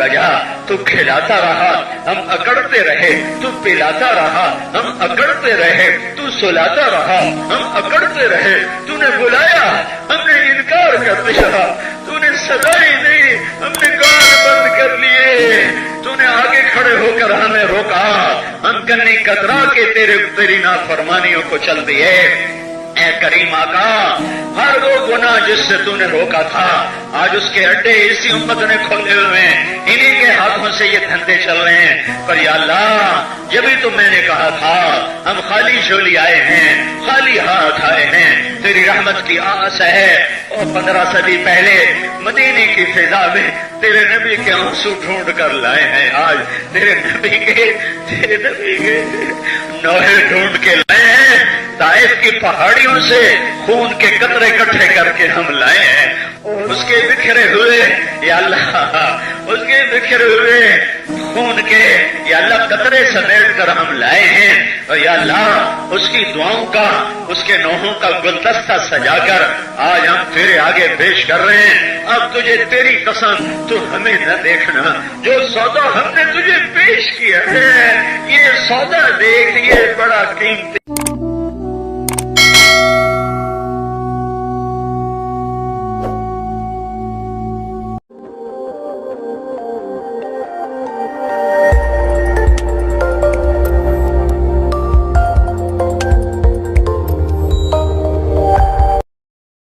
बजा, तू खिलाता रहा, हम अकड़ते रहे, तू पिलाता रहा, हम अकड़ते रहे, तू सुलाता रहा, हम अकड़ते रहे, तूने बुलाया, हमने इनकार कर दिया, तूने सदाई दी, हमने कान बंद कर लिए, तूने आगे खड़े होकर हमें रोका, हम कन्नी कतरा के तेरी नाफरमानियों को चल दिए। ए करीम आका, हर वो गुनाह जिससे तूने रोका था, आज उसके अड्डे इसी उम्मत ने खोले हुए हैं, इन्हीं के हाथों से ये धंधे चल रहे हैं। पर या अल्लाह, जब भी तो मैंने कहा था, हम खाली झोली आए हैं, खाली हाथ आए हैं, तेरी रहमत की आस है। और 15 सदी पहले मदीने की फिजा में तेरे नबी के आंसू ढूंढ कर लाए हैं, आज तेरे नबी के नौहे ढूंढ के लाए हैं, ताइफ की पहाड़ियों से खून के कतरे इकट्ठे करके हम लाए हैं, और उसके बिखरे हुए या अल्लाह, उसके बिखरे हुए खून के या अल्लाह कतरे समेट कर हम लाए हैं, और या अल्लाह उसकी दुआओं का, उसके नौहों का गुलदस्ता सजाकर आज हम तेरे आगे पेश कर रहे हैं। अब तुझे तेरी कसम, तू हमें न देखना, जो सौदा हमने तुझे पेश किया है, ये सौदा देख, ये बड़ा कीमती